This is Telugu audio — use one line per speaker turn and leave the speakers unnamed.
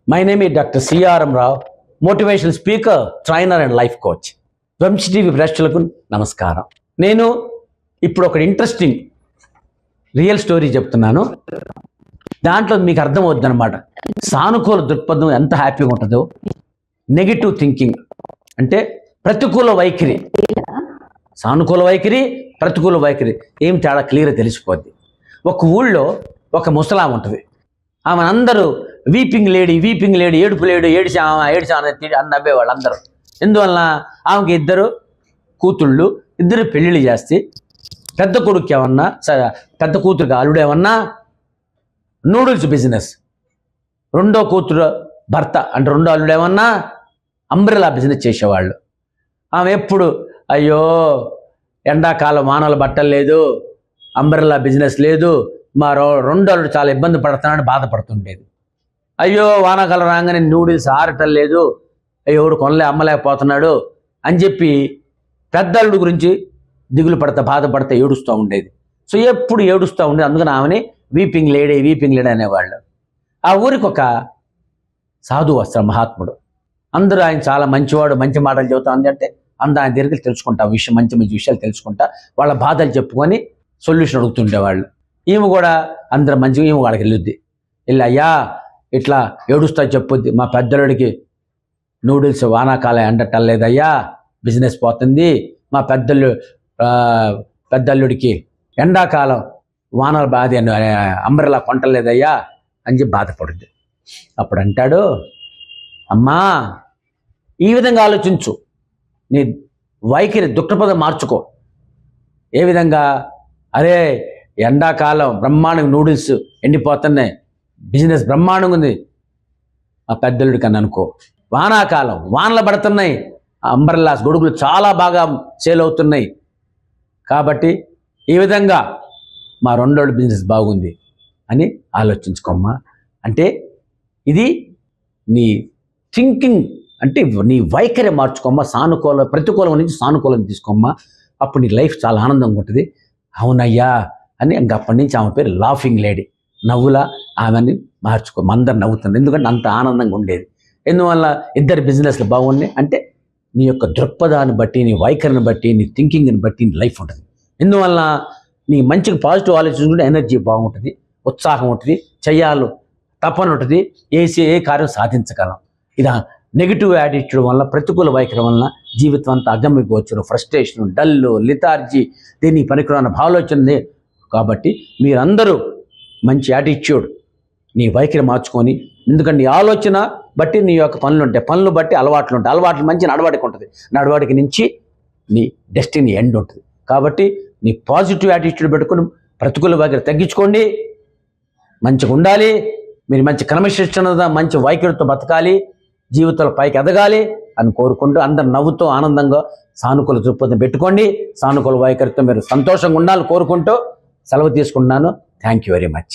My name is Dr. C.R.M. Rao, motivational speaker, trainer and life coach. Vamsi TV ప్రేక్షకులకు నమస్కారం. నేను ఇప్పుడు ఒక ఇంట్రెస్టింగ్ రియల్ స్టోరీ చెప్తున్నాను. దాంట్లో మీకు అర్థమవుద్ది అనమాట సానుకూల దృక్పథం ఎంత హ్యాపీగా ఉంటుందో. నెగిటివ్ థింకింగ్ అంటే ప్రతికూల వైఖరి, సానుకూల వైఖరి, ప్రతికూల వైఖరి ఏం తేడా క్లియర్గా తెలిసిపోద్ది. ఒక ఊళ్ళో ఒక ముసలాం ఉంటుంది. ఆమె అందరూ వీపింగ్ లేడీ, ఏడుపు లేడు, ఏడిచామా అని నవ్వేవాళ్ళు అందరూ. ఎందువలన ఆమెకి ఇద్దరు కూతుళ్ళు, ఇద్దరు పెళ్ళిళ్ళు చేస్తే పెద్ద కొడుకు ఏమన్నా, పెద్ద కూతురుకి అల్లుడు ఏమన్నా నూడిల్స్ బిజినెస్, రెండో కూతురు భర్త అంటే రెండో అల్లుడు ఏమన్నా అంబ్రెలా బిజినెస్ చేసేవాళ్ళు. ఆమె ఎప్పుడు అయ్యో ఎండాకాలం వానలు బట్టలు లేదు, అంబ్రెలా బిజినెస్ లేదు, మా రెండో అల్లుడు చాలా ఇబ్బంది పడుతున్నాడని బాధపడుతుండేది. అయ్యో వానాకాలం రాగానే నూడిల్స్ ఆరటం లేదు, ఎవడు అమ్మలేకపోతున్నాడు అని చెప్పి పెద్దల్లుడు గురించి దిగులు పడతా బాధపడతా ఏడుస్తూ ఉండేది. సో ఎప్పుడు ఏడుస్తూ ఉండేది. అందుకని ఆమెని వీపింగ్ లేడీ అనేవాళ్ళు. ఆ ఊరికి ఒక సాధువు వస్తారు, మహాత్ముడు. అందరూ ఆయన చాలా మంచివాడు, మంచి మాటలు చెబుతా ఉంది అంటే అందరూ ఆయన దగ్గరికి తెలుసుకుంటా మంచి మంచి విషయాలు తెలుసుకుంటా వాళ్ళ బాధలు చెప్పుకొని సొల్యూషన్ అడుగుతుండేవాళ్ళు. ఈమె కూడా అందరూ మంచిగా ఈమె వాళ్ళకి వెళ్ళొద్ది. వెళ్ళి అయ్యా ఇట్లా ఏడుస్తా చెప్పుద్ది, మా పెద్దలుడికి నూడిల్స్ వానాకాలం ఎండటం లేదయ్యా, బిజినెస్ పోతుంది. మా పెద్దల్లుడికి ఎండాకాలం వానలు బాధ అంబ్రెలా కొంటలేదయ్యా అని చెప్పి బాధపడుద్ది. అప్పుడు అంటాడు, అమ్మా ఈ విధంగా ఆలోచించు, నీ వైఖరి దృక్పథం మార్చుకో. ఏ విధంగా? అరే ఎండాకాలం బ్రహ్మాండంగా నూడిల్స్ ఎండిపోతున్నాయి, బిజినెస్ బ్రహ్మాండంగా ఉంది, ఆ పెద్దలుడి కన్నా అనుకో. వానాకాలం వానలు పడుతున్నాయి, అంబ్రెల్లాస్ గొడుగులు చాలా బాగా సేల్ అవుతున్నాయి, కాబట్టి ఈ విధంగా మా రెండోళ్ళ బిజినెస్ బాగుంది అని ఆలోచించుకోమ్మా. అంటే ఇది నీ థింకింగ్, అంటే నీ వైఖరి మార్చుకోమ్మా. ప్రతికూలం నుంచి సానుకూలం తీసుకోమ్మా. అప్పుడు నీ లైఫ్ చాలా ఆనందంగా ఉంటుంది. అవునయ్యా అని అప్పటి నుంచి ఆమె పేరు లాఫింగ్ లేడీ. నవ్వులా ఆమెని మార్చుకో. అందరు నవ్వుతుంది, ఎందుకంటే అంత ఆనందంగా ఉండేది. ఎందువల్ల ఇద్దరు బిజినెస్లు బాగున్నాయి అంటే నీ యొక్క దృక్పథాన్ని బట్టి, నీ వైఖరిని బట్టి, నీ థింకింగ్ని బట్టి నీ లైఫ్ ఉంటుంది. ఎందువల్ల నీ మంచిగా పాజిటివ్ ఆలోచించుకుంటే ఎనర్జీ బాగుంటుంది, ఉత్సాహం ఉంటుంది, చెయ్యాలి తపన ఉంటుంది, ఏ కార్యం సాధించగలం. ఇది నెగిటివ్ యాటిట్యూడ్ వల్ల, ప్రతికూల వైఖరి వలన జీవితం అంతా అగమ్యగోచరు, ఫ్రస్ట్రేషన్, డల్లు, లిథార్జీ, దీనికి పనికిరాని ఆలోచన. కాబట్టి మీరందరూ మంచి యాటిట్యూడ్, నీ వైఖరి మార్చుకొని, ఎందుకంటే నీ ఆలోచన బట్టి నీ యొక్క పనులు ఉంటాయి, పనులు బట్టి అలవాట్లు ఉంటాయి, అలవాట్లు మంచి నడవడిక ఉంటుంది, నడవడిక నుంచి నీ డెస్టినీ ఎండ్ ఉంటుంది. కాబట్టి నీ పాజిటివ్ యాటిట్యూడ్ పెట్టుకుని ప్రతికూల వైఖరి తగ్గించుకోండి, మంచిగా ఉండాలి. మీరు మంచి క్రమశిక్షణ, మంచి వైఖరితో బతకాలి, జీవితంలో పైకి ఎదగాలి అని కోరుకుంటూ అందరు నవ్వుతూ ఆనందంగా సానుకూల దృక్పథం పెట్టుకోండి. సానుకూల వైఖరితో మీరు సంతోషంగా ఉండాలని కోరుకుంటూ సెలవు తీసుకుంటున్నాను. Thank you very much.